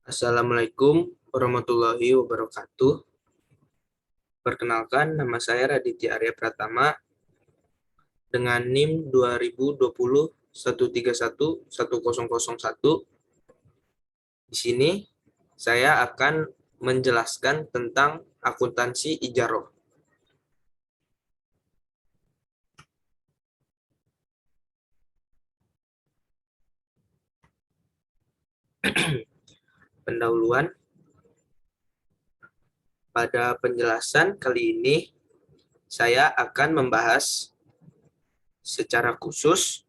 Assalamualaikum warahmatullahi wabarakatuh. Perkenalkan, nama saya Raditya Arya Pratama dengan NIM 2020 131 1001. Di sini saya akan menjelaskan tentang akuntansi ijaroh. Pendahuluan. Pada penjelasan kali ini, saya akan membahas secara khusus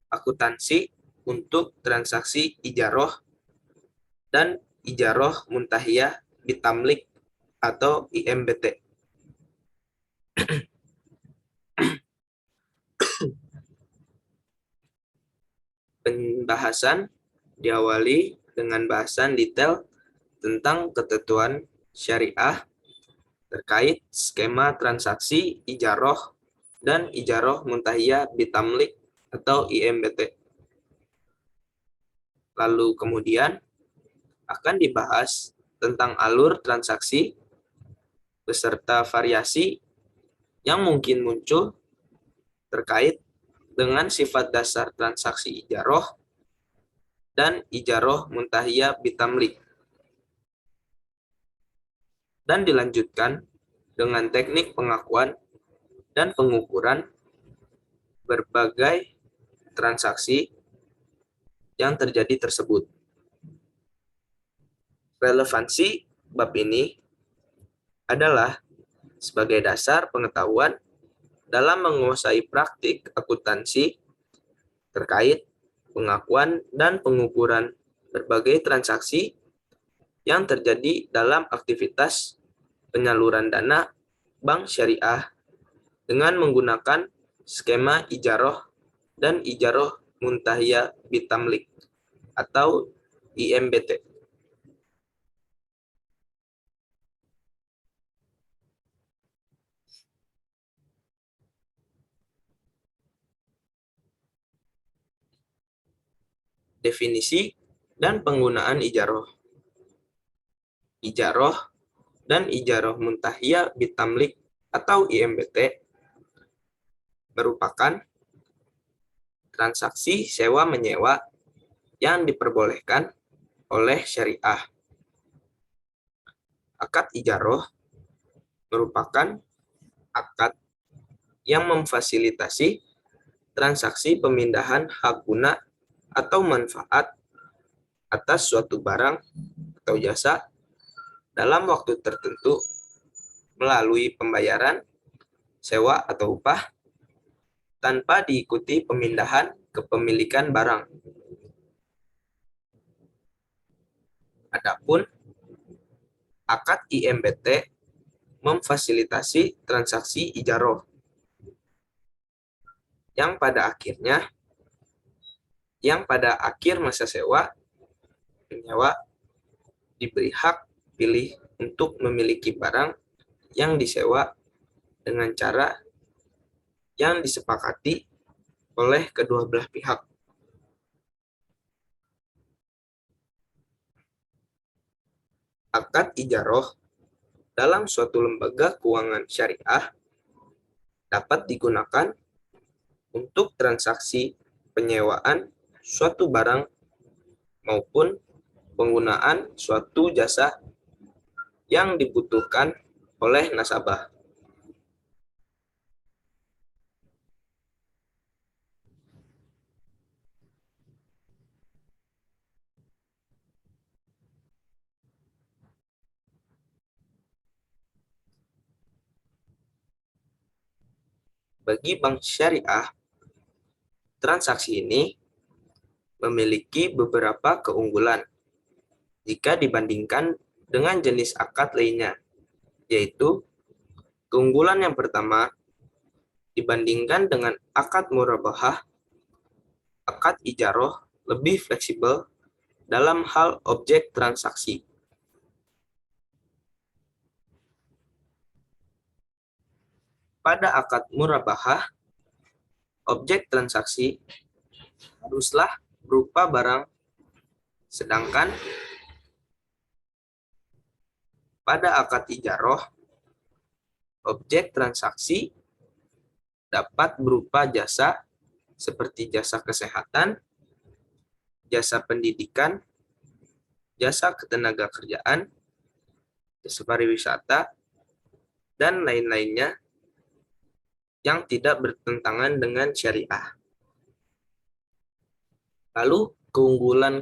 akuntansi untuk transaksi ijaroh dan ijaroh muntahiyah bitamlik atau IMBT. Pembahasan diawali dengan bahasan detail tentang ketentuan syariah terkait skema transaksi ijaroh dan ijaroh muntahiyah bitamlik atau IMBT. Lalu kemudian akan dibahas tentang alur transaksi beserta variasi yang mungkin muncul terkait dengan sifat dasar transaksi ijaroh dan ijaroh muntahiyah bitamlik. Dan dilanjutkan dengan teknik pengakuan dan pengukuran berbagai transaksi yang terjadi tersebut. Relevansi bab ini adalah sebagai dasar pengetahuan dalam menguasai praktik akuntansi terkait pengakuan dan pengukuran berbagai transaksi yang terjadi dalam aktivitas penyaluran dana bank syariah dengan menggunakan skema ijaroh dan ijaroh muntahiyah bitamlik atau IMBT. Definisi dan penggunaan ijaroh. Ijaroh dan ijaroh muntahiyah bitamlik atau IMBT merupakan transaksi sewa-menyewa yang diperbolehkan oleh syariah. Akad ijaroh merupakan akad yang memfasilitasi transaksi pemindahan hak guna atau manfaat atas suatu barang atau jasa dalam waktu tertentu melalui pembayaran sewa atau upah tanpa diikuti pemindahan kepemilikan barang. Adapun akad IMBT memfasilitasi transaksi ijaroh yang pada akhir masa sewa, penyewa diberi hak pilih untuk memiliki barang yang disewa dengan cara yang disepakati oleh kedua belah pihak. Akad ijaroh dalam suatu lembaga keuangan syariah dapat digunakan untuk transaksi penyewaan suatu barang maupun penggunaan suatu jasa yang dibutuhkan oleh nasabah. Bagi bank syariah, transaksi ini memiliki beberapa keunggulan jika dibandingkan dengan jenis akad lainnya, yaitu keunggulan yang pertama, dibandingkan dengan akad murabahah, akad ijaroh lebih fleksibel dalam hal objek transaksi. Pada akad murabahah, objek transaksi haruslah berupa barang, sedangkan pada akad ijaroh, objek transaksi dapat berupa jasa seperti jasa kesehatan, jasa pendidikan, jasa ketenagakerjaan, jasa pariwisata, dan lain-lainnya yang tidak bertentangan dengan syariah. Lalu keunggulan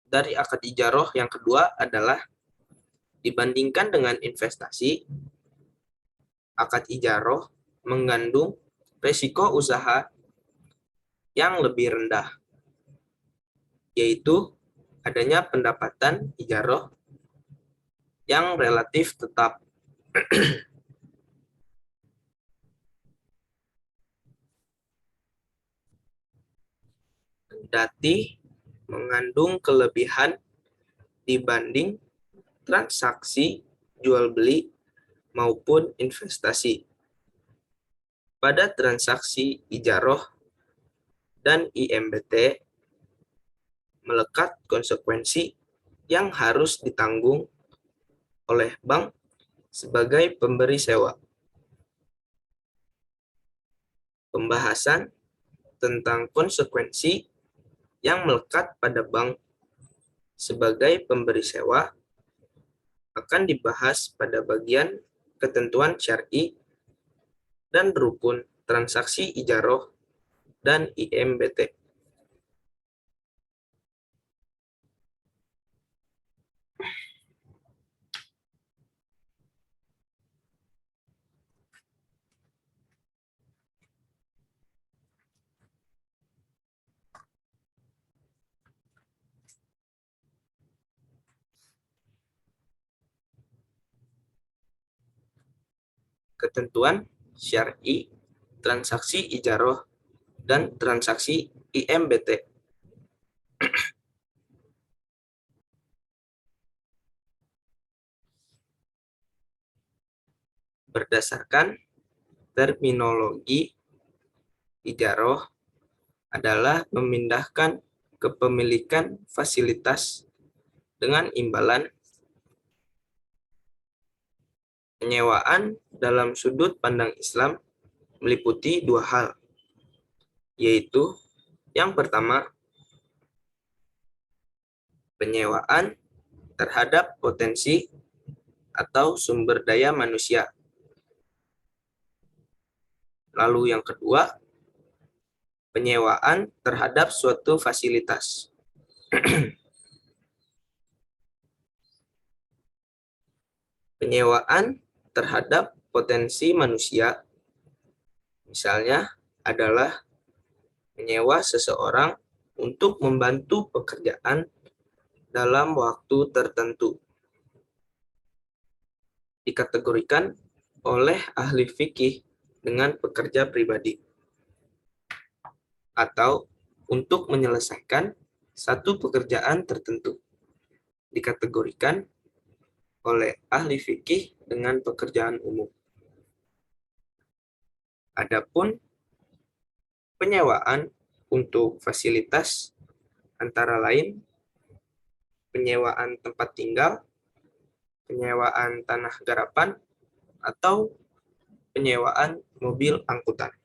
dari akad ijaroh yang kedua adalah dibandingkan dengan investasi, akad ijaroh mengandung risiko usaha yang lebih rendah, yaitu adanya pendapatan ijaroh yang relatif tetap. Kendati mengandung kelebihan dibanding transaksi jual beli maupun investasi. Pada transaksi ijaroh dan IMBT melekat konsekuensi yang harus ditanggung oleh bank sebagai pemberi sewa. Pembahasan tentang konsekuensi yang melekat pada bank sebagai pemberi sewa akan dibahas pada bagian ketentuan syar'i dan rukun transaksi ijaroh dan IMBT. Ketentuan syar'i transaksi ijaroh dan transaksi IMBT. Berdasarkan terminologi, ijaroh adalah memindahkan kepemilikan fasilitas dengan imbalan. Penyewaan dalam sudut pandang Islam meliputi dua hal, yaitu yang pertama, penyewaan terhadap potensi atau sumber daya manusia. Lalu yang kedua, penyewaan terhadap suatu fasilitas. Penyewaan terhadap potensi manusia, misalnya, adalah menyewa seseorang untuk membantu pekerjaan dalam waktu tertentu. Dikategorikan oleh ahli fikih dengan pekerja pribadi, atau untuk menyelesaikan satu pekerjaan tertentu. Dikategorikan oleh ahli fikih dengan pekerjaan umum. Adapun penyewaan untuk fasilitas antara lain penyewaan tempat tinggal, penyewaan tanah garapan, atau penyewaan mobil angkutan.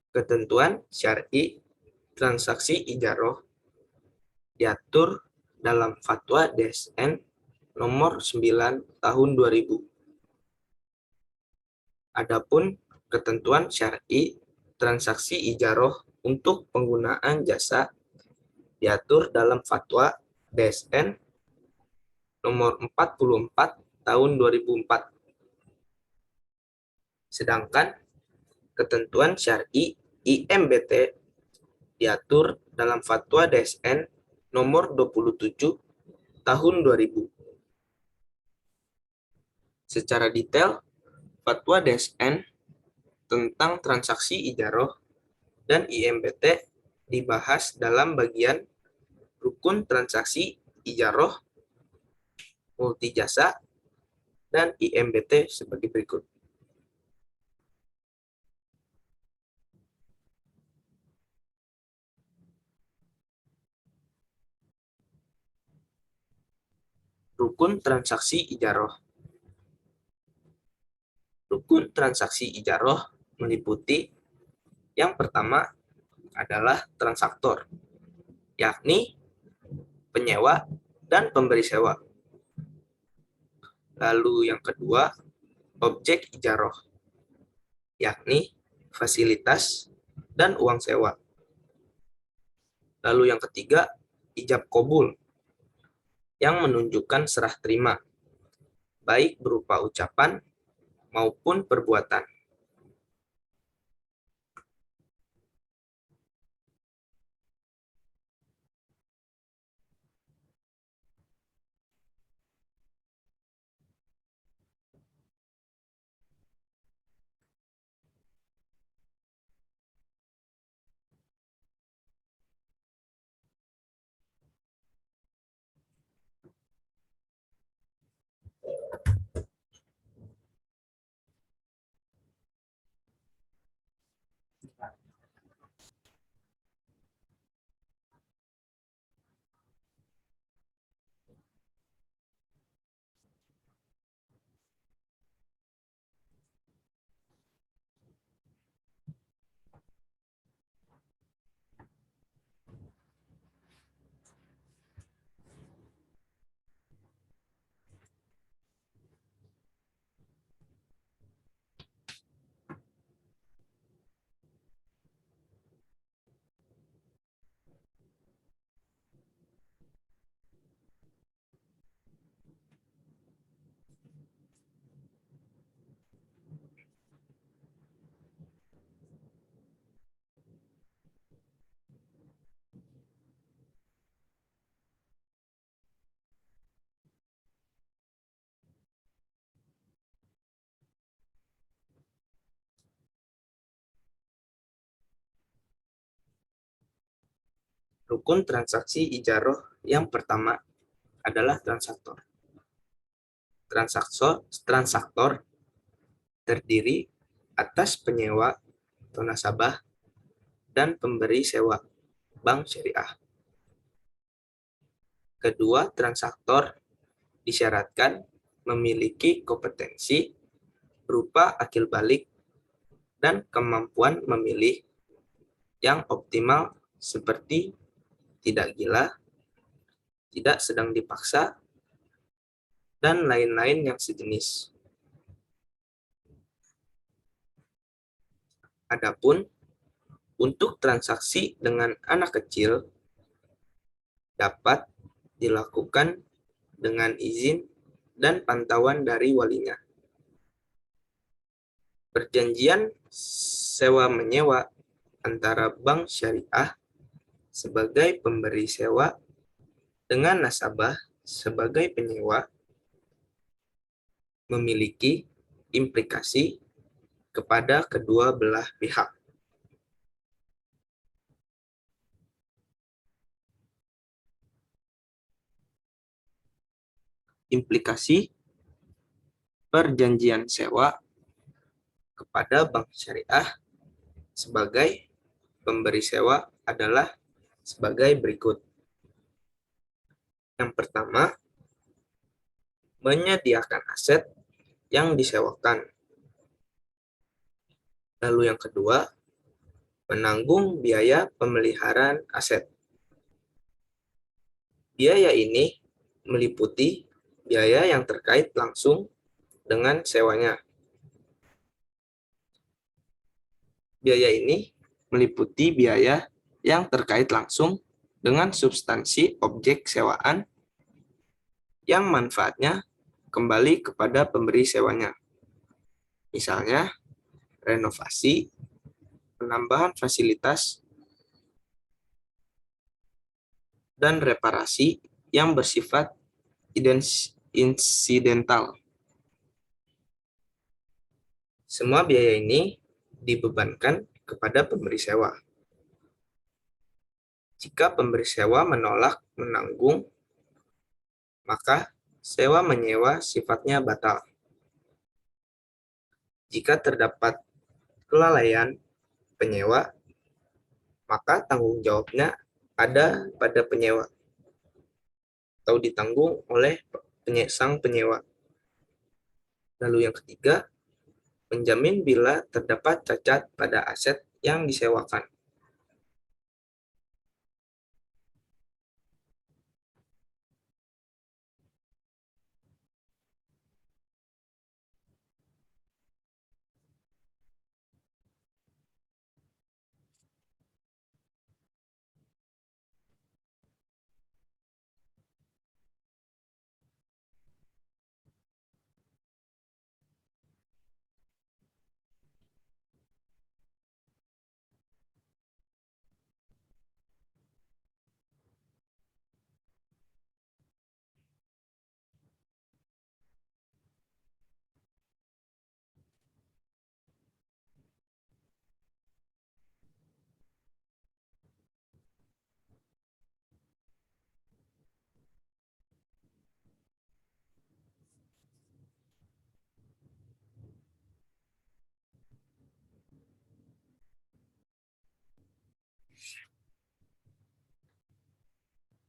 Ketentuan syar'i transaksi ijaroh diatur dalam Fatwa DSN nomor 9 tahun 2000. Adapun ketentuan syar'i transaksi ijaroh untuk penggunaan jasa diatur dalam Fatwa DSN nomor 44 tahun 2004. Sedangkan ketentuan syar'i IMBT diatur dalam Fatwa DSN nomor 27 tahun 2000. Secara detail, Fatwa DSN tentang transaksi ijaroh dan IMBT dibahas dalam bagian rukun transaksi ijaroh, multijasa, dan IMBT sebagai berikut. Rukun transaksi ijaroh. Rukun transaksi ijaroh meliputi yang pertama adalah transaktor, yakni penyewa dan pemberi sewa. Lalu yang kedua, objek ijaroh, yakni fasilitas dan uang sewa. Lalu yang ketiga, ijab kabul, yang menunjukkan serah terima, baik berupa ucapan maupun perbuatan. Rukun transaksi ijaroh yang pertama adalah transaktor. Transaktor terdiri atas penyewa atau nasabah dan pemberi sewa bank syariah. Kedua, transaktor disyaratkan memiliki kompetensi berupa akil balik dan kemampuan memilih yang optimal seperti tidak gila, tidak sedang dipaksa, dan lain-lain yang sejenis. Adapun untuk transaksi dengan anak kecil dapat dilakukan dengan izin dan pantauan dari walinya. Perjanjian sewa-menyewa antara bank syariah sebagai pemberi sewa dengan nasabah sebagai penyewa memiliki implikasi kepada kedua belah pihak. Implikasi perjanjian sewa kepada bank syariah sebagai pemberi sewa adalah sebagai berikut. Yang pertama, menyediakan aset yang disewakan. Lalu yang kedua, menanggung biaya pemeliharaan aset. Biaya ini meliputi biaya yang terkait langsung dengan sewanya. Biaya ini meliputi biaya yang terkait langsung dengan substansi objek sewaan yang manfaatnya kembali kepada pemberi sewanya. Misalnya, renovasi, penambahan fasilitas, dan reparasi yang bersifat insidental. Semua biaya ini dibebankan kepada pemberi sewa. Jika pemberi sewa menolak menanggung, maka sewa menyewa sifatnya batal. Jika terdapat kelalaian penyewa, maka tanggung jawabnya ada pada penyewa atau ditanggung oleh sang penyewa. Lalu yang ketiga, menjamin bila terdapat cacat pada aset yang disewakan.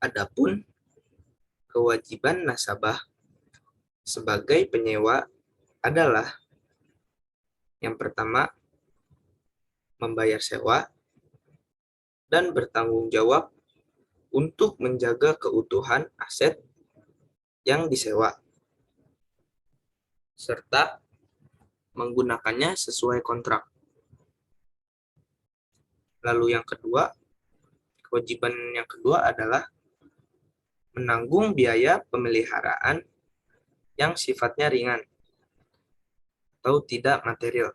Adapun kewajiban nasabah sebagai penyewa adalah yang pertama, membayar sewa dan bertanggung jawab untuk menjaga keutuhan aset yang disewa, serta menggunakannya sesuai kontrak. Lalu yang kedua, kewajiban yang kedua adalah menanggung biaya pemeliharaan yang sifatnya ringan atau tidak material.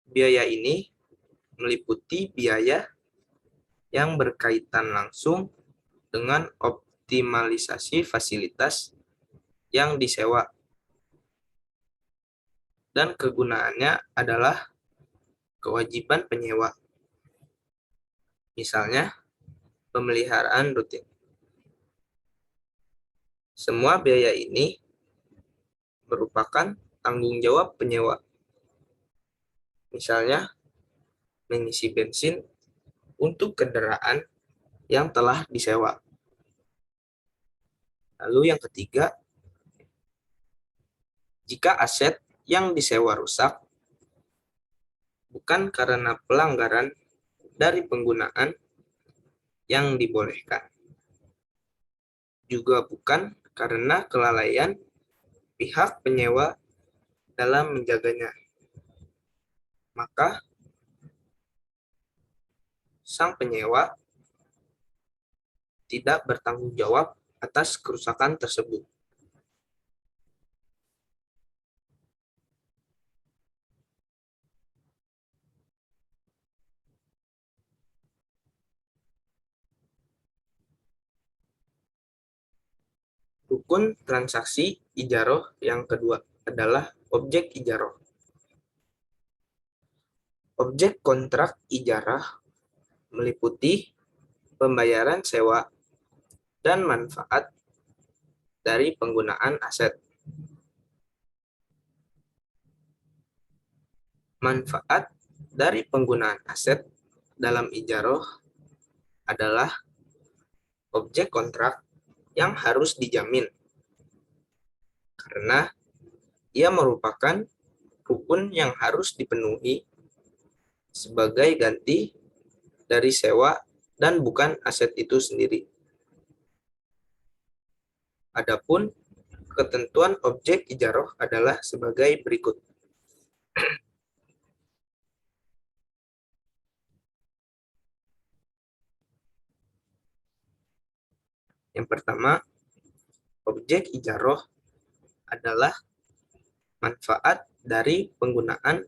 Biaya ini meliputi biaya yang berkaitan langsung dengan optimalisasi fasilitas yang disewa dan kegunaannya adalah kewajiban penyewa. Misalnya, pemeliharaan rutin. Semua biaya ini merupakan tanggung jawab penyewa. Misalnya, mengisi bensin untuk kendaraan yang telah disewa. Lalu yang ketiga, jika aset yang disewa rusak, bukan karena pelanggaran dari penggunaan yang dibolehkan, juga bukan karena kelalaian pihak penyewa dalam menjaganya, maka sang penyewa tidak bertanggung jawab atas kerusakan tersebut. Rukun transaksi ijaroh yang kedua adalah objek ijaroh. Objek kontrak ijarah meliputi pembayaran sewa dan manfaat dari penggunaan aset. Manfaat dari penggunaan aset dalam ijaroh adalah objek kontrak yang harus dijamin karena ia merupakan rukun pun yang harus dipenuhi sebagai ganti dari sewa dan bukan aset itu sendiri. Adapun ketentuan objek ijaroh adalah sebagai berikut. Yang pertama, objek ijaroh adalah manfaat dari penggunaan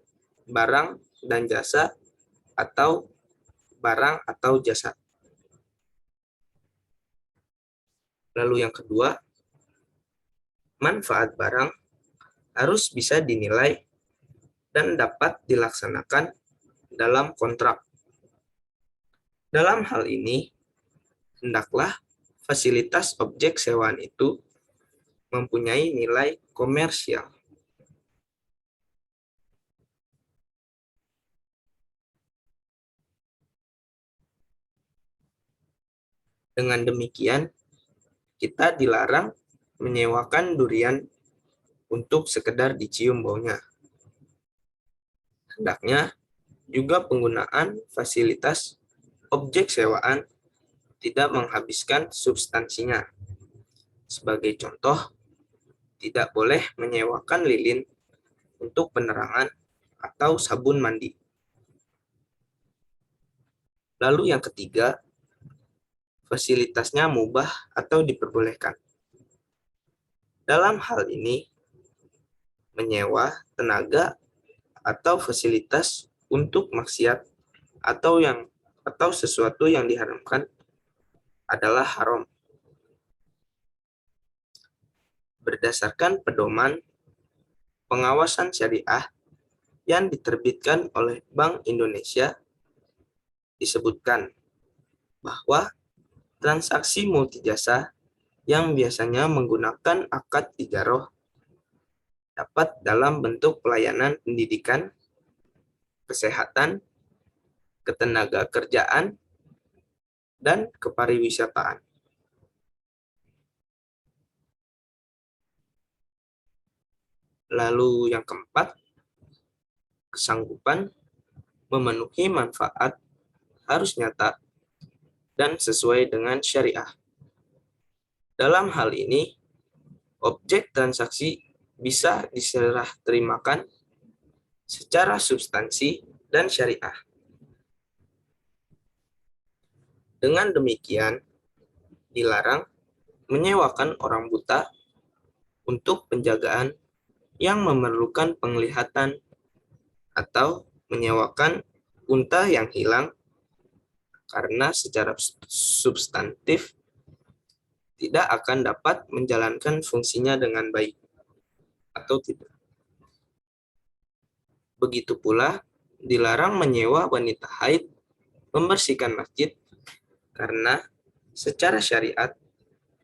barang dan jasa atau barang atau jasa. Lalu yang kedua, manfaat barang harus bisa dinilai dan dapat dilaksanakan dalam kontrak. Dalam hal ini, hendaklah fasilitas objek sewaan itu mempunyai nilai komersial. Dengan demikian, kita dilarang menyewakan durian untuk sekedar dicium baunya. Hendaknya juga penggunaan fasilitas objek sewaan tidak menghabiskan substansinya. Sebagai contoh, tidak boleh menyewakan lilin untuk penerangan atau sabun mandi. Lalu yang ketiga, fasilitasnya mubah atau diperbolehkan. Dalam hal ini, menyewa tenaga atau fasilitas untuk maksiat atau sesuatu yang diharamkan adalah haram. Berdasarkan pedoman pengawasan syariah yang diterbitkan oleh Bank Indonesia, disebutkan bahwa transaksi multijasa yang biasanya menggunakan akad ijaroh dapat dalam bentuk pelayanan pendidikan, kesehatan, ketenagakerjaan, dan kepariwisataan. Lalu yang keempat, kesanggupan memenuhi manfaat harus nyata dan sesuai dengan syariah. Dalam hal ini, objek transaksi bisa diserah terimakan secara substansi dan syariah. Dengan demikian, dilarang menyewakan orang buta untuk penjagaan yang memerlukan penglihatan atau menyewakan unta yang hilang karena secara substantif tidak akan dapat menjalankan fungsinya dengan baik atau tidak. Begitu pula dilarang menyewa wanita haid membersihkan masjid karena secara syariat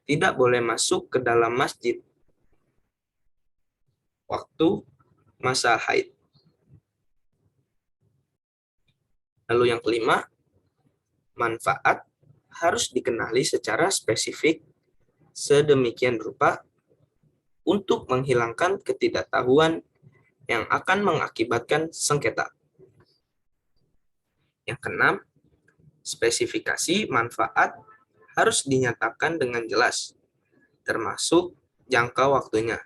tidak boleh masuk ke dalam masjid waktu masa haid. Lalu yang kelima, manfaat harus dikenali secara spesifik sedemikian rupa untuk menghilangkan ketidaktahuan yang akan mengakibatkan sengketa. Yang keenam, spesifikasi manfaat harus dinyatakan dengan jelas, termasuk jangka waktunya.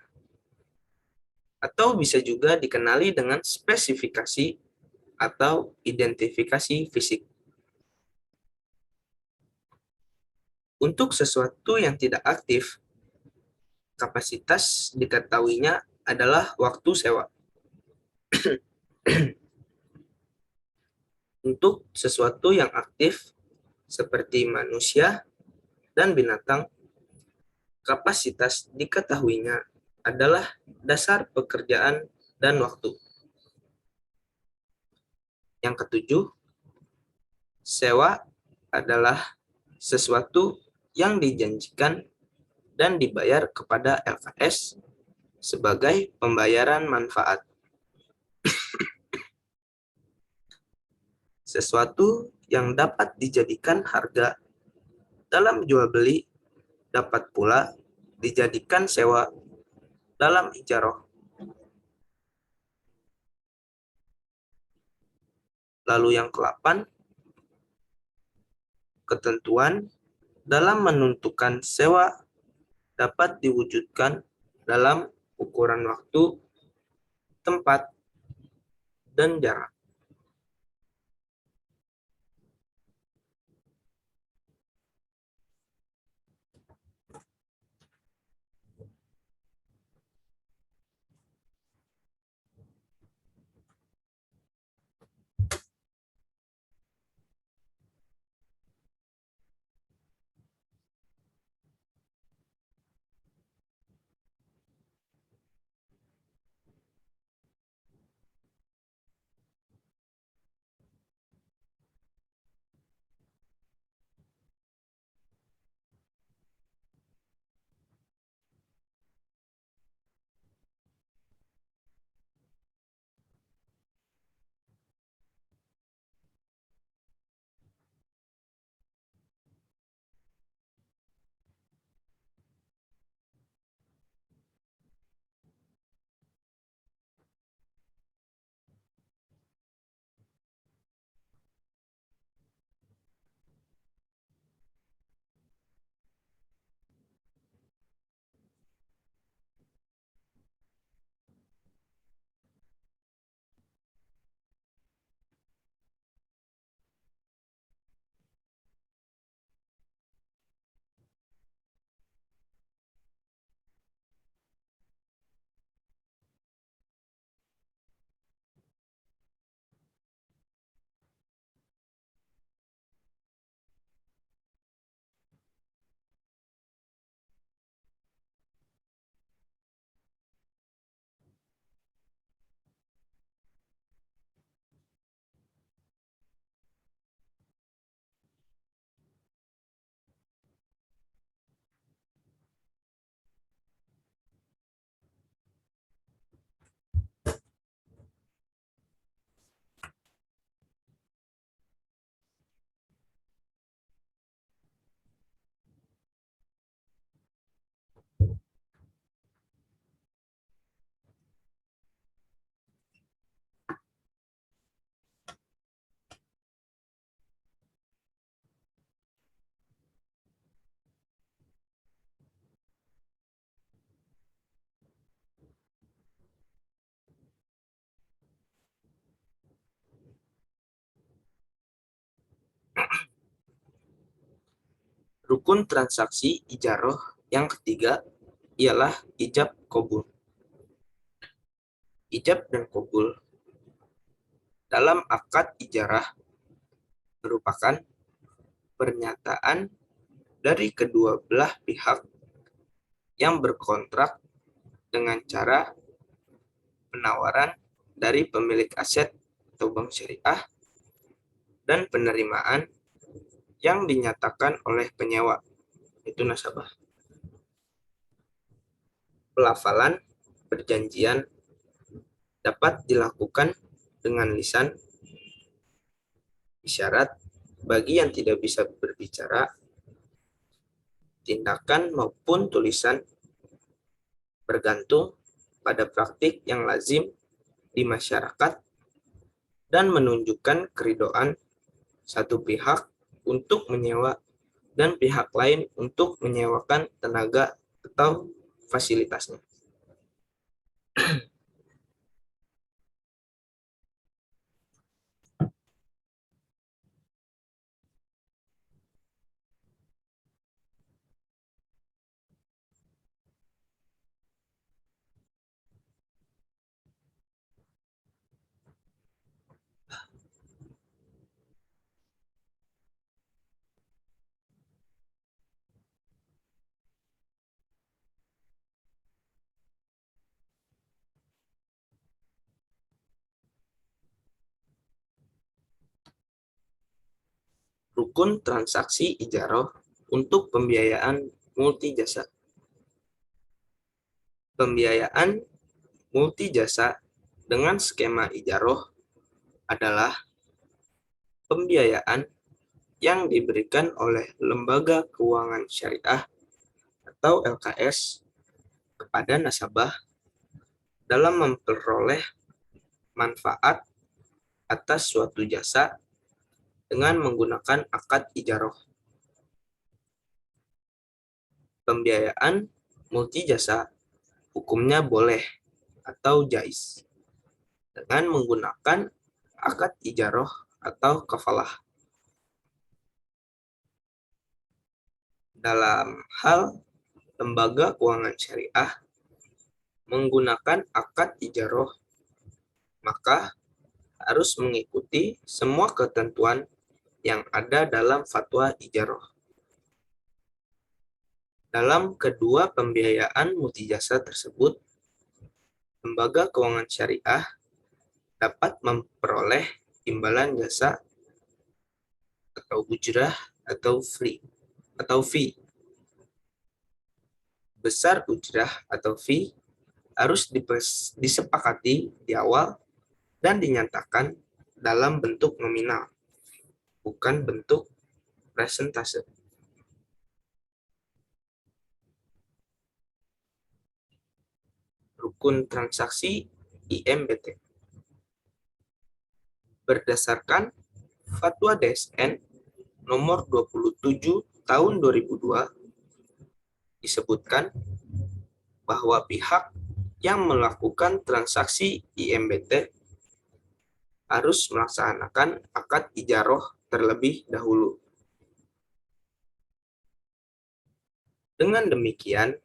Atau bisa juga dikenali dengan spesifikasi atau identifikasi fisik. Untuk sesuatu yang tidak aktif, kapasitas diketahuinya adalah waktu sewa. Untuk sesuatu yang aktif, seperti manusia dan binatang, kapasitas diketahuinya adalah dasar pekerjaan dan waktu. Yang ketujuh, sewa adalah sesuatu yang dijanjikan dan dibayar kepada LKS sebagai pembayaran manfaat. Sesuatu yang dapat dijadikan harga dalam jual beli dapat pula dijadikan sewa dalam ijaroh. Lalu yang ke-8, ketentuan dalam menentukan sewa dapat diwujudkan dalam ukuran waktu, tempat, dan jarak. Rukun transaksi ijaroh yang ketiga ialah ijab kabul. Ijab dan kabul dalam akad ijarah merupakan pernyataan dari kedua belah pihak yang berkontrak dengan cara penawaran dari pemilik aset atau bank syariah dan penerimaan yang dinyatakan oleh penyewa, itu nasabah. Pelafalan perjanjian dapat dilakukan dengan lisan, isyarat bagi yang tidak bisa berbicara, tindakan maupun tulisan, bergantung pada praktik yang lazim di masyarakat dan menunjukkan keridoan satu pihak untuk menyewa dan pihak lain untuk menyewakan tenaga atau fasilitasnya. Rukun transaksi ijaroh untuk pembiayaan multi jasa. Pembiayaan multi jasa dengan skema ijaroh adalah pembiayaan yang diberikan oleh lembaga keuangan syariah atau LKS kepada nasabah dalam memperoleh manfaat atas suatu jasa dengan menggunakan akad ijaroh. Pembiayaan multijasa hukumnya boleh atau jais dengan menggunakan akad ijaroh atau kafalah. Dalam hal lembaga keuangan syariah menggunakan akad ijaroh, maka harus mengikuti semua ketentuan yang ada dalam fatwa ijaroh. Dalam kedua pembiayaan multijasa tersebut, lembaga keuangan syariah dapat memperoleh imbalan jasa atau ujrah atau fee. Besar ujrah atau fee harus disepakati di awal dan dinyatakan dalam bentuk nominal, bukan bentuk persentase. Rukun transaksi IMBT. Berdasarkan Fatwa DSN nomor 27 tahun 2002 disebutkan bahwa pihak yang melakukan transaksi IMBT harus melaksanakan akad ijaroh terlebih dahulu. Dengan demikian,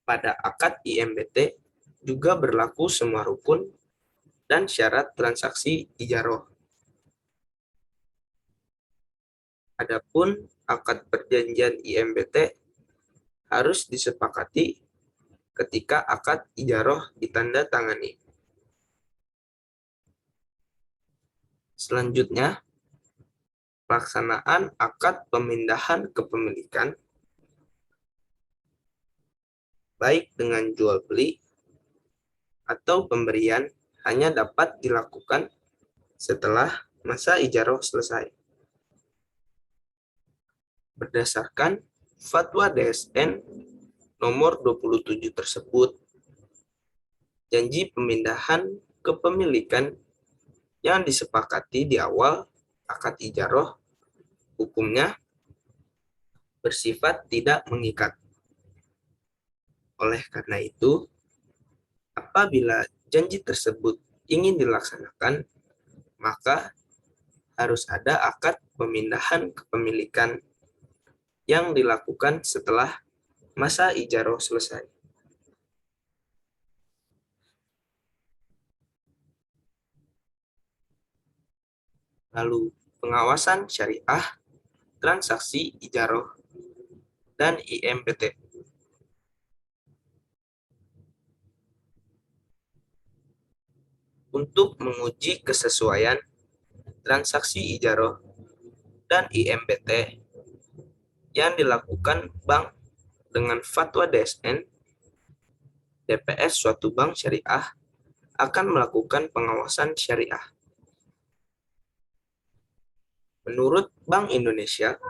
pada akad IMBT juga berlaku semua rukun dan syarat transaksi ijaroh. Adapun akad perjanjian IMBT harus disepakati ketika akad ijaroh ditandatangani. Selanjutnya, pelaksanaan akad pemindahan kepemilikan baik dengan jual beli atau pemberian hanya dapat dilakukan setelah masa ijaroh selesai. Berdasarkan Fatwa DSN nomor 27 tersebut, janji pemindahan kepemilikan yang disepakati di awal akad ijaroh hukumnya bersifat tidak mengikat. Oleh karena itu, apabila janji tersebut ingin dilaksanakan, maka harus ada akad pemindahan kepemilikan yang dilakukan setelah masa ijaroh selesai. Lalu, pengawasan syariah, transaksi ijaroh, dan IMBT. Untuk menguji kesesuaian transaksi ijaroh dan IMBT yang dilakukan bank dengan fatwa DSN, DPS suatu bank syariah akan melakukan pengawasan syariah. Menurut Bank Indonesia,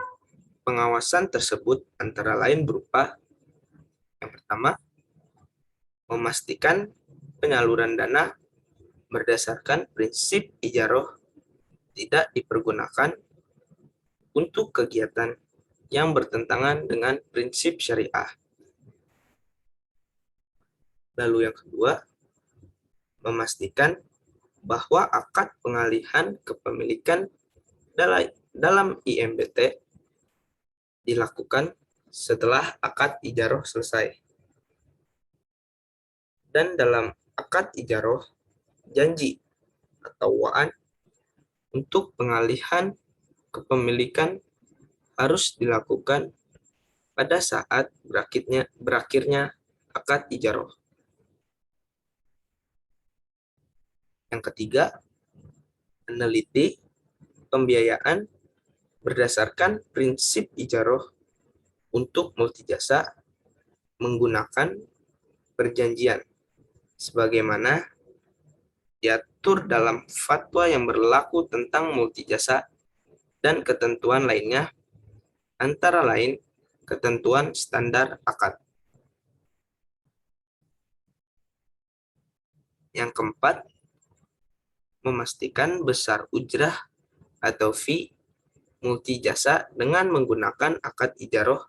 pengawasan tersebut antara lain berupa: yang pertama, memastikan penyaluran dana berdasarkan prinsip ijaroh tidak dipergunakan untuk kegiatan yang bertentangan dengan prinsip syariah. Lalu yang kedua, memastikan bahwa akad pengalihan kepemilikan dalam IMBT dilakukan setelah akad ijaroh selesai. Dan dalam akad ijaroh, janji atau wa'ad untuk pengalihan kepemilikan harus dilakukan pada saat berakhirnya akad ijaroh. Yang ketiga, meneliti pembiayaan berdasarkan prinsip ijaroh untuk multijasa menggunakan perjanjian sebagaimana diatur dalam fatwa yang berlaku tentang multijasa dan ketentuan lainnya, antara lain ketentuan standar akad. Yang keempat, memastikan besar ujrah atau fee multi jasa dengan menggunakan akad ijaroh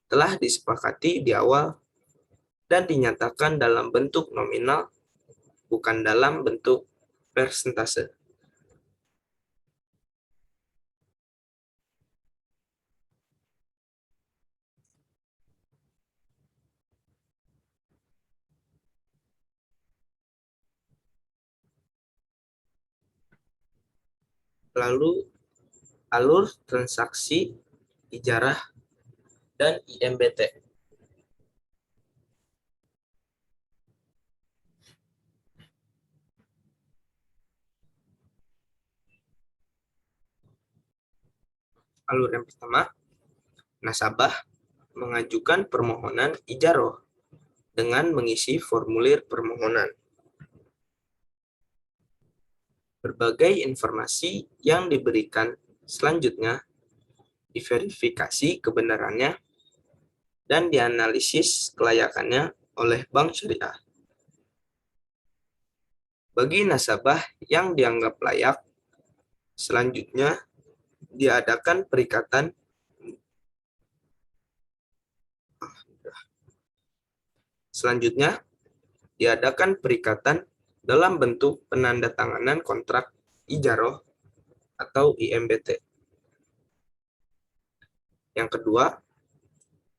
telah disepakati di awal dan dinyatakan dalam bentuk nominal, bukan dalam bentuk persentase. Lalu alur transaksi ijarah dan IMBT. Alur yang pertama, nasabah mengajukan permohonan ijaroh dengan mengisi formulir permohonan. Berbagai informasi yang diberikan selanjutnya diverifikasi kebenarannya dan dianalisis kelayakannya oleh bank syariah. Bagi nasabah yang dianggap layak, selanjutnya diadakan perikatan dalam bentuk penandatanganan kontrak ijaroh atau IMBT. Yang kedua,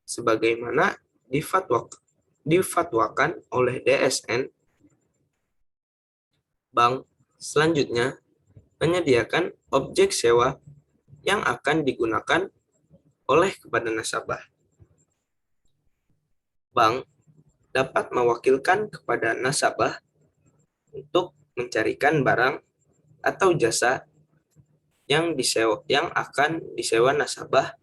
sebagaimana difatwakan oleh DSN, bank selanjutnya menyediakan objek sewa yang akan digunakan oleh kepada nasabah. Bank dapat mewakilkan kepada nasabah untuk mencarikan barang atau jasa yang akan disewa nasabah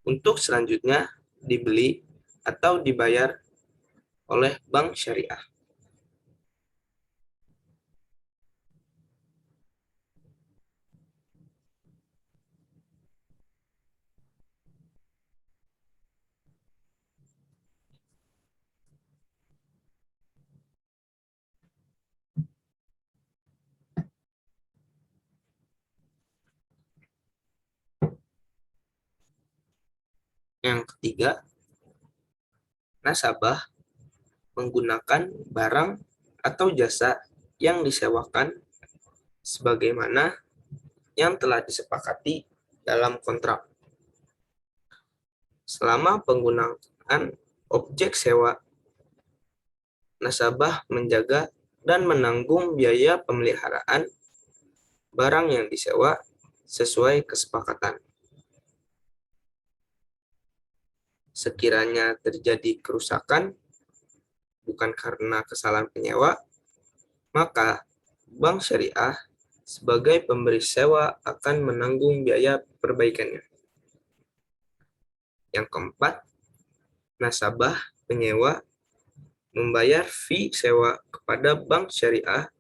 untuk selanjutnya dibeli atau dibayar oleh bank syariah. Yang ketiga, nasabah menggunakan barang atau jasa yang disewakan sebagaimana yang telah disepakati dalam kontrak. Selama penggunaan objek sewa, nasabah menjaga dan menanggung biaya pemeliharaan barang yang disewa sesuai kesepakatan. Sekiranya terjadi kerusakan bukan karena kesalahan penyewa, maka bank syariah sebagai pemberi sewa akan menanggung biaya perbaikannya. Yang keempat, nasabah penyewa membayar fee sewa kepada bank syariah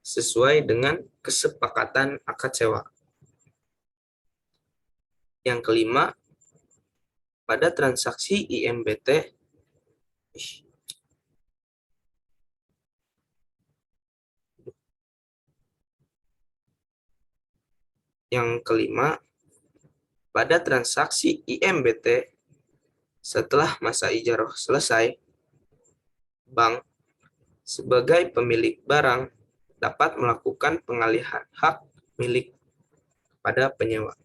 sesuai dengan kesepakatan akad sewa. Yang kelima, pada transaksi IMBT, setelah masa ijarah selesai, bank sebagai pemilik barang dapat melakukan pengalihan hak milik pada penyewa.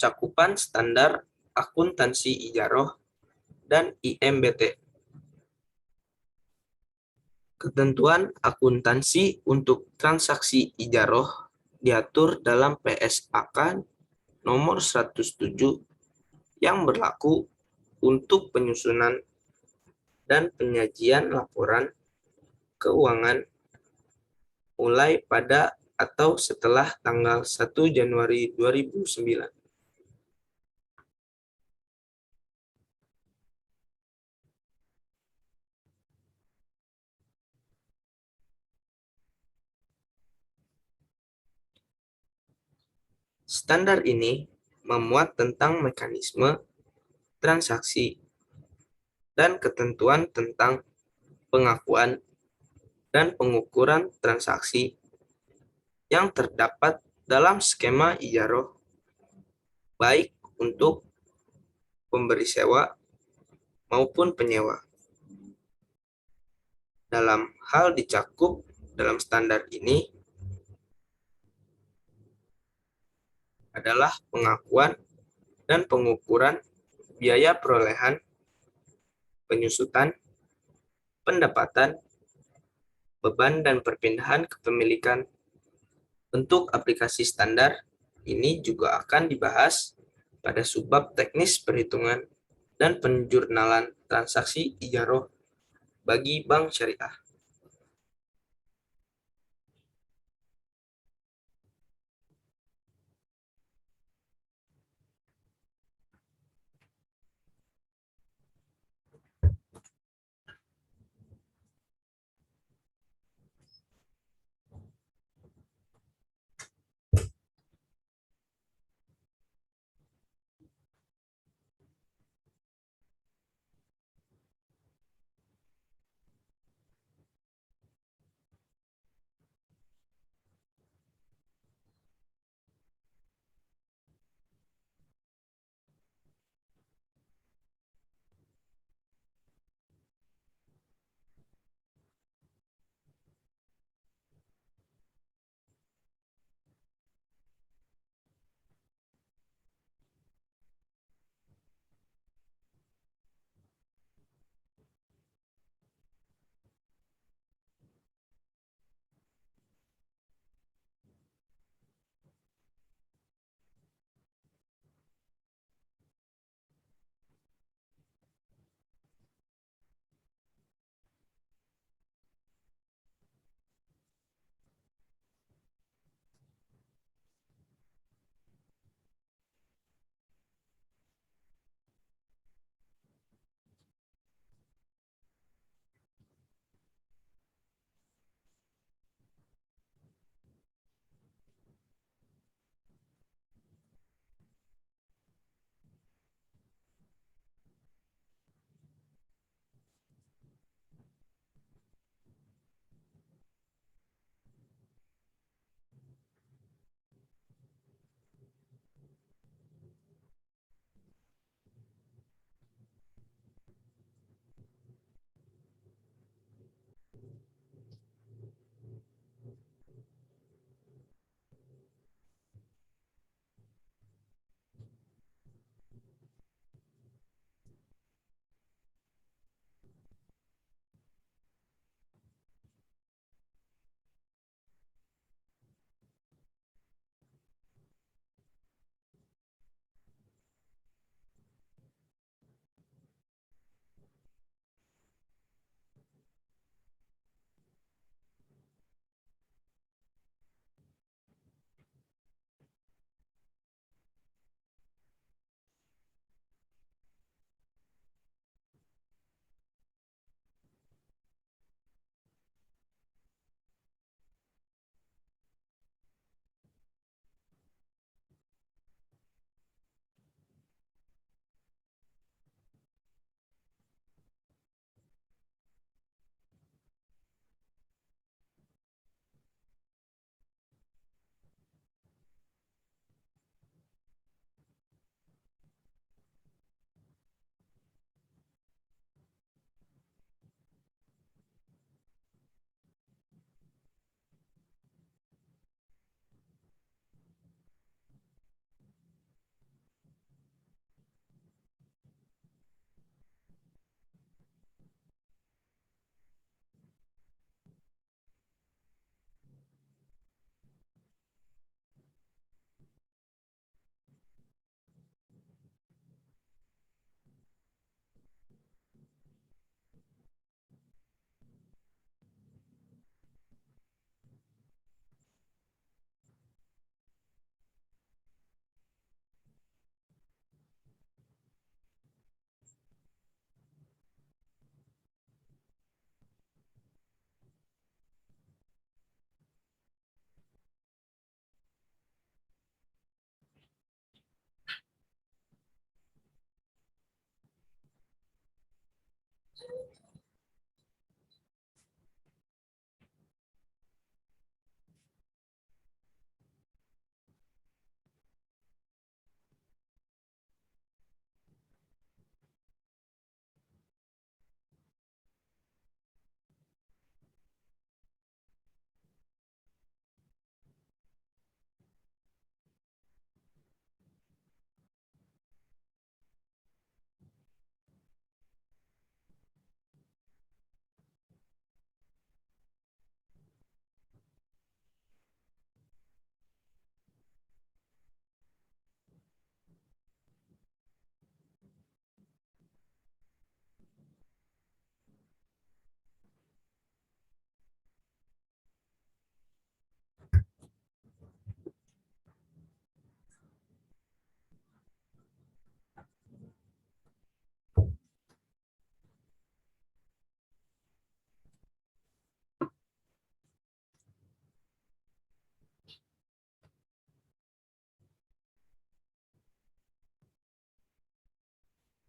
Cakupan standar akuntansi ijaroh dan IMBT. Ketentuan akuntansi untuk transaksi ijaroh diatur dalam PSAK nomor 107 yang berlaku untuk penyusunan dan penyajian laporan keuangan mulai pada atau setelah tanggal 1 Januari 2009. Standar ini memuat tentang mekanisme transaksi dan ketentuan tentang pengakuan dan pengukuran transaksi yang terdapat dalam skema ijaroh, baik untuk pemberi sewa maupun penyewa. Dalam hal dicakup dalam standar ini adalah pengakuan dan pengukuran biaya perolehan, penyusutan, pendapatan, beban dan perpindahan kepemilikan. Untuk aplikasi standar ini juga akan dibahas pada subbab teknis perhitungan dan penjurnalan transaksi ijaroh bagi bank syariah.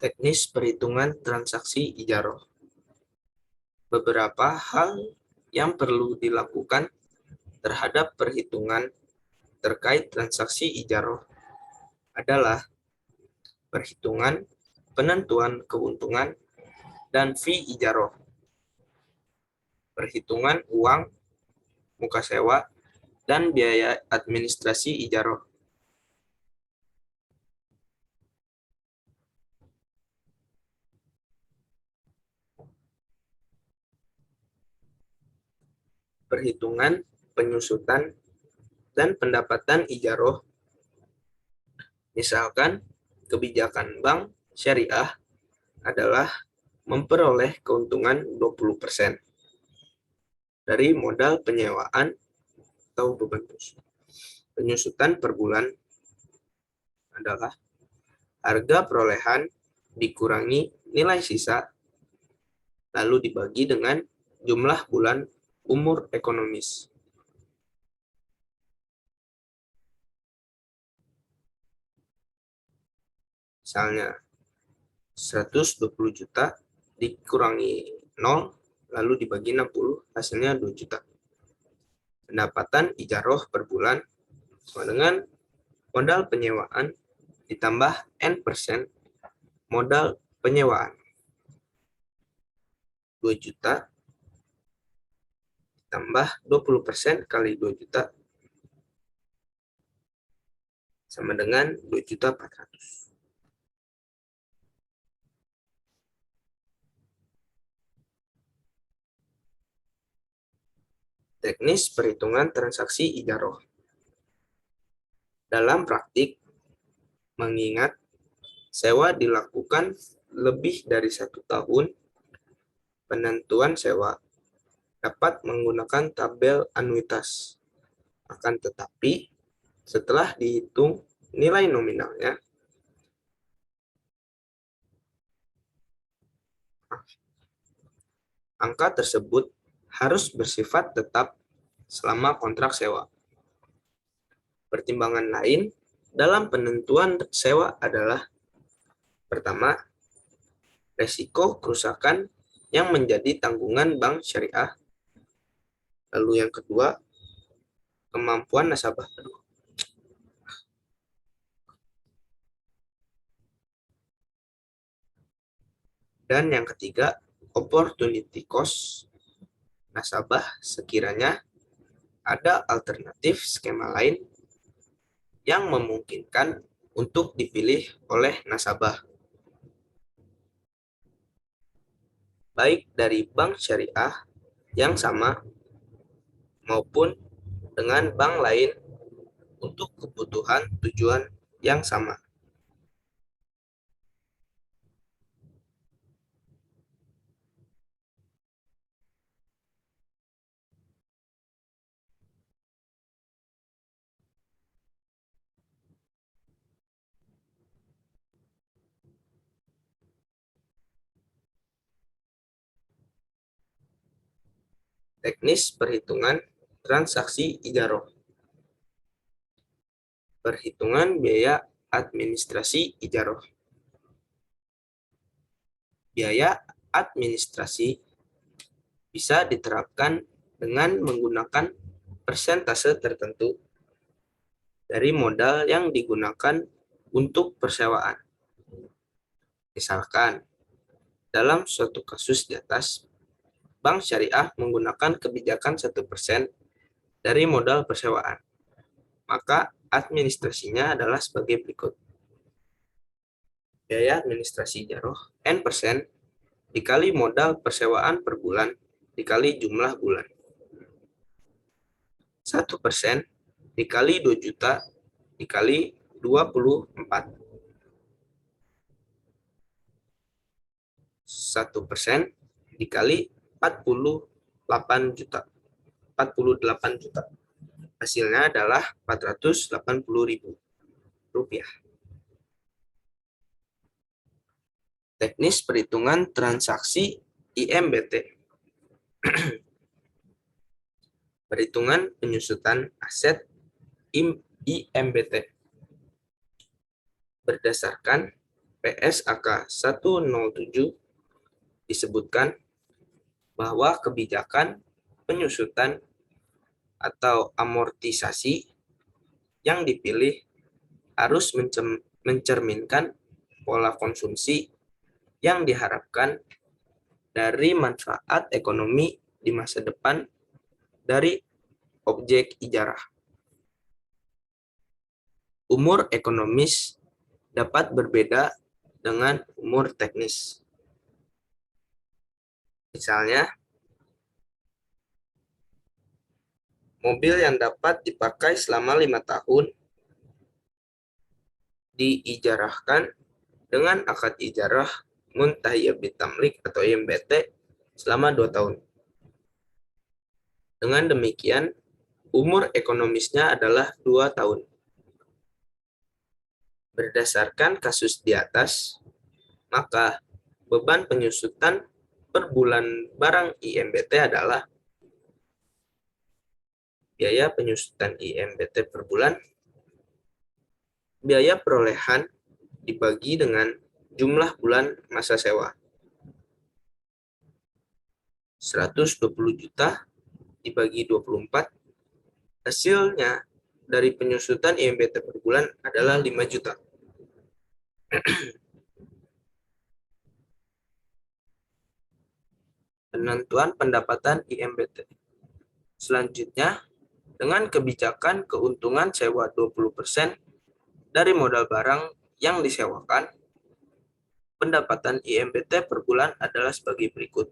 Teknis perhitungan transaksi ijaroh. Beberapa hal yang perlu dilakukan terhadap perhitungan terkait transaksi ijaroh adalah perhitungan penentuan keuntungan dan fee ijaroh, perhitungan uang, muka sewa, dan biaya administrasi ijaroh. Perhitungan penyusutan dan pendapatan ijaroh, misalkan kebijakan bank syariah adalah memperoleh keuntungan 20% dari modal penyewaan atau beban penyusutan per bulan adalah harga perolehan dikurangi nilai sisa lalu dibagi dengan jumlah bulan umur ekonomis. Misalnya 120 juta dikurangi 0 lalu dibagi 60 hasilnya 2 juta. Pendapatan ijaroh per bulan sama dengan modal penyewaan ditambah N% modal penyewaan. 2 juta tambah 20% kali 2 juta sama dengan 2.400.000. Teknis perhitungan transaksi ijaroh. Dalam praktik, mengingat sewa dilakukan lebih dari 1 tahun, penentuan sewa dapat menggunakan tabel anuitas. Akan tetapi, setelah dihitung nilai nominalnya, angka tersebut harus bersifat tetap selama kontrak sewa. Pertimbangan lain dalam penentuan sewa adalah: pertama, resiko kerusakan yang menjadi tanggungan bank syariah. Lalu yang kedua, kemampuan nasabah. Dan yang ketiga, opportunity cost nasabah sekiranya ada alternatif skema lain yang memungkinkan untuk dipilih oleh nasabah, baik dari bank syariah yang sama maupun dengan bank lain untuk kebutuhan tujuan yang sama. Teknis perhitungan transaksi ijaroh. Perhitungan biaya administrasi ijaroh. Biaya administrasi bisa diterapkan dengan menggunakan persentase tertentu dari modal yang digunakan untuk persewaan. Misalkan, dalam suatu kasus di atas, bank syariah menggunakan kebijakan 1% dari modal persewaan. Maka administrasinya adalah sebagai berikut. Biaya administrasi ijaroh N% dikali modal persewaan per bulan dikali jumlah bulan. 1% dikali 2 juta dikali 24. 1% dikali 48 juta. Hasilnya adalah 480.000 rupiah. Teknis perhitungan transaksi IMBT. Perhitungan penyusutan aset IMBT berdasarkan PSAK 107 disebutkan bahwa kebijakan penyusutan atau amortisasi yang dipilih harus mencerminkan pola konsumsi yang diharapkan dari manfaat ekonomi di masa depan dari objek ijarah. Umur ekonomis dapat berbeda dengan umur teknis. Misalnya, mobil yang dapat dipakai selama 5 tahun diijarahkan dengan akad ijarah muntahiyyah bitamlik atau IMBT selama 2 tahun. Dengan demikian, umur ekonomisnya adalah 2 tahun. Berdasarkan kasus di atas, maka beban penyusutan per bulan barang IMBT adalah biaya penyusutan IMBT per bulan, biaya perolehan dibagi dengan jumlah bulan masa sewa. 120 juta dibagi 24, hasilnya dari penyusutan IMBT per bulan adalah 5 juta. Penentuan pendapatan IMBT. Selanjutnya, dengan kebijakan keuntungan sewa 20% dari modal barang yang disewakan, pendapatan IMBT per bulan adalah sebagai berikut.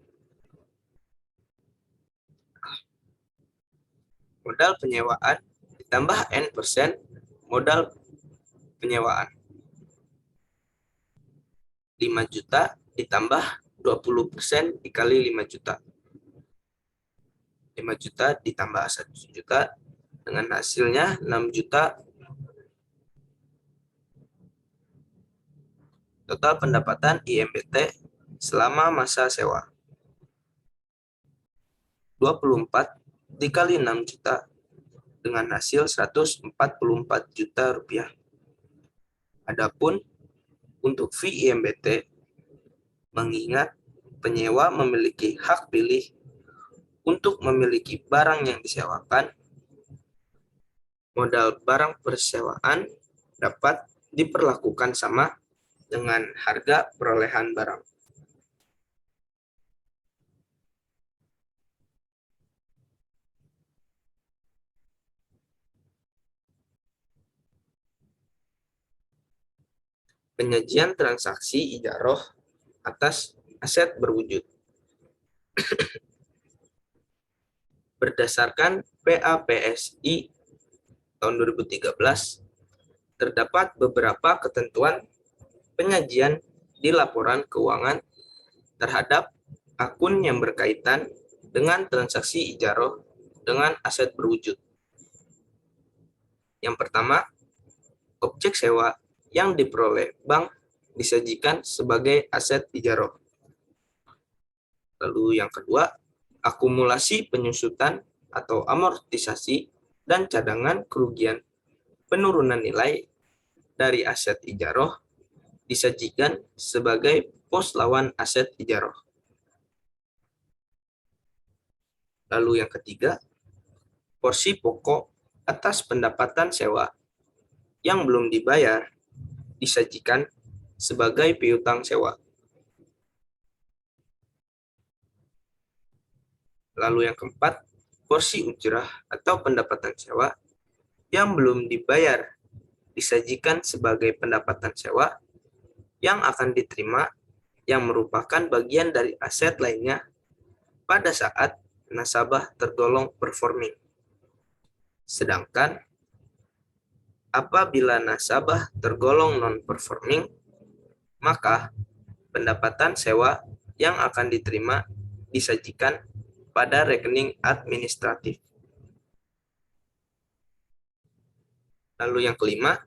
Modal penyewaan ditambah N% modal penyewaan. 5 juta ditambah 20% dikali 5 juta. 5 juta ditambah 1 juta dengan hasilnya 6 juta. Total pendapatan IMBT selama masa sewa. 24 dikali 6 juta dengan hasil 144 juta rupiah. Adapun untuk fee IMBT, mengingat penyewa memiliki hak pilih untuk memiliki barang yang disewakan, modal barang persewaan dapat diperlakukan sama dengan harga perolehan barang. Penyajian transaksi ijaroh atas aset berwujud. Berdasarkan PAPSI tahun 2013, terdapat beberapa ketentuan penyajian di laporan keuangan terhadap akun yang berkaitan dengan transaksi ijaroh dengan aset berwujud. Yang pertama, objek sewa yang diperoleh bank disajikan sebagai aset ijaroh. Lalu yang kedua, akumulasi penyusutan atau amortisasi dan cadangan kerugian penurunan nilai dari aset ijaroh disajikan sebagai pos lawan aset ijaroh. Lalu yang ketiga, porsi pokok atas pendapatan sewa yang belum dibayar disajikan sebagai piutang sewa. Lalu yang keempat, porsi ujrah atau pendapatan sewa yang belum dibayar disajikan sebagai pendapatan sewa yang akan diterima yang merupakan bagian dari aset lainnya pada saat nasabah tergolong performing. Sedangkan apabila nasabah tergolong non-performing, maka pendapatan sewa yang akan diterima disajikan pada rekening administratif. Lalu yang kelima,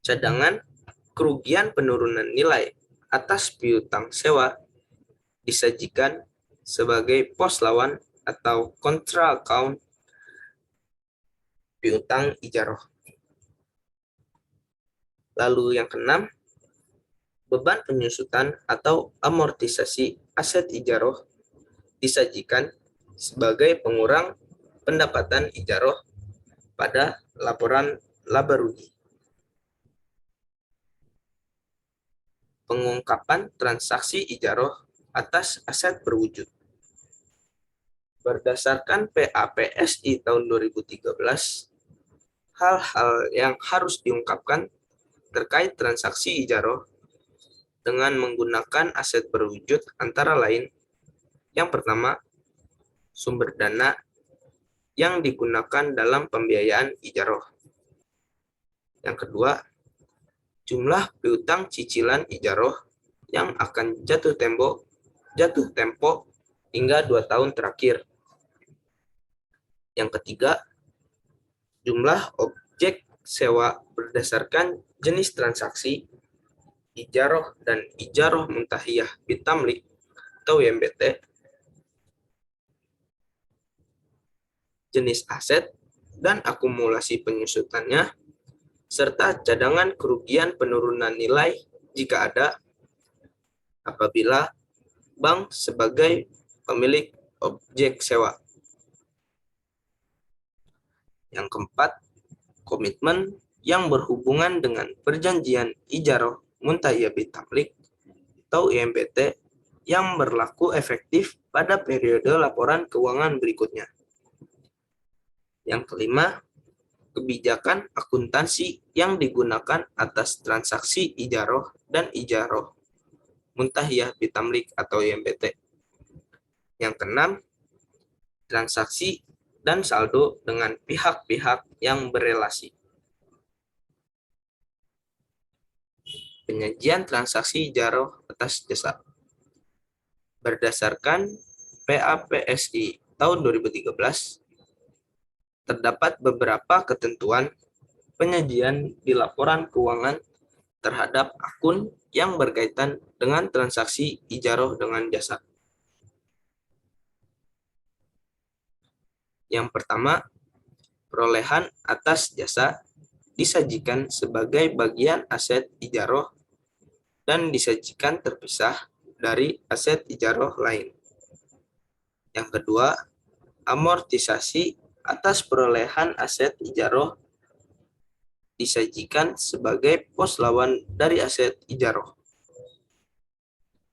cadangan kerugian penurunan nilai atas piutang sewa disajikan sebagai pos lawan atau contra account piutang ijaroh. Lalu yang keenam, Beban penyusutan atau amortisasi aset ijaroh disajikan sebagai pengurang pendapatan ijaroh pada laporan laba rugi. Pengungkapan transaksi ijaroh atas aset berwujud. Berdasarkan PAPSI tahun 2013, hal-hal yang harus diungkapkan terkait transaksi ijaroh dengan menggunakan aset berwujud antara lain, yang pertama, sumber dana yang digunakan dalam pembiayaan ijaroh. Yang kedua, jumlah piutang cicilan ijaroh yang akan jatuh tempo hingga 2 tahun terakhir. Yang ketiga, jumlah objek sewa berdasarkan jenis transaksi ijaroh dan ijaroh muntahiyah bitamlik atau YMBT, jenis aset dan akumulasi penyusutannya, serta cadangan kerugian penurunan nilai jika ada, apabila bank sebagai pemilik objek sewa. Yang keempat, komitmen yang berhubungan dengan perjanjian ijaroh muntahiyah bitamlik atau IMBT yang berlaku efektif pada periode laporan keuangan berikutnya. Yang kelima, kebijakan akuntansi yang digunakan atas transaksi ijaroh dan ijaroh muntahiyah bitamlik atau IMBT. Yang keenam, transaksi dan saldo dengan pihak-pihak yang berelasi. Penyajian transaksi ijaroh atas jasa. Berdasarkan PAPSI tahun 2013, terdapat beberapa ketentuan penyajian di laporan keuangan terhadap akun yang berkaitan dengan transaksi ijaroh dengan jasa. Yang pertama, perolehan atas jasa disajikan sebagai bagian aset ijaroh dan disajikan terpisah dari aset ijaroh lain. Yang kedua, amortisasi atas perolehan aset ijaroh disajikan sebagai pos lawan dari aset ijaroh.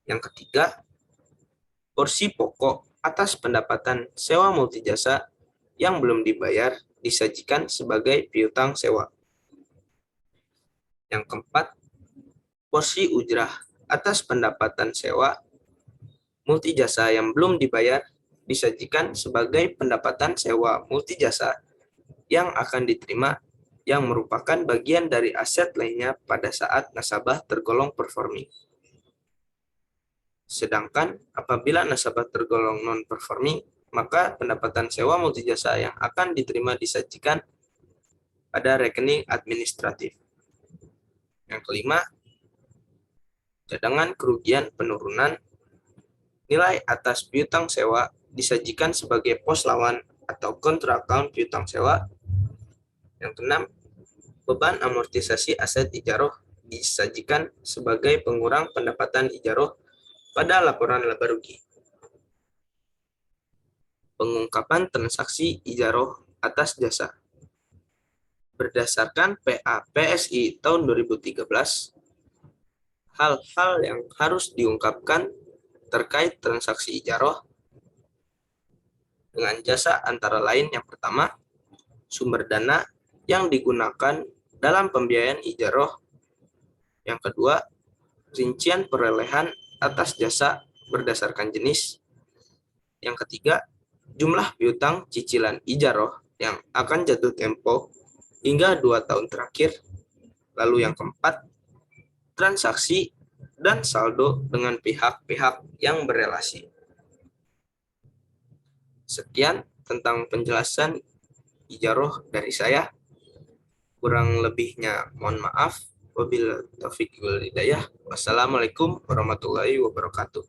Yang ketiga, porsi pokok atas pendapatan sewa multijasa yang belum dibayar disajikan sebagai piutang sewa. Yang keempat, porsi ujrah atas pendapatan sewa multijasa yang belum dibayar disajikan sebagai pendapatan sewa multijasa yang akan diterima yang merupakan bagian dari aset lainnya pada saat nasabah tergolong performing. Sedangkan apabila nasabah tergolong non-performing, maka pendapatan sewa multijasa yang akan diterima disajikan pada rekening administratif. Yang kelima, cadangan kerugian penurunan nilai atas piutang sewa disajikan sebagai pos lawan atau kontra account piutang sewa. Yang keenam, beban amortisasi aset ijaroh disajikan sebagai pengurang pendapatan ijaroh pada laporan laba rugi. Pengungkapan transaksi ijaroh atas jasa. Berdasarkan PAPSI tahun 2013, hal-hal yang harus diungkapkan terkait transaksi ijaroh dengan jasa antara lain, yang pertama, sumber dana yang digunakan dalam pembiayaan ijaroh. Yang kedua, rincian perolehan atas jasa berdasarkan jenis. Yang ketiga, jumlah piutang cicilan ijaroh yang akan jatuh tempo hingga 2 tahun terakhir. Lalu yang keempat, transaksi dan saldo dengan pihak-pihak yang berelasi. Sekian tentang penjelasan ijaroh dari saya. Kurang lebihnya mohon maaf. Wabillahi taufiq wal hidayah. Wassalamualaikum warahmatullahi wabarakatuh.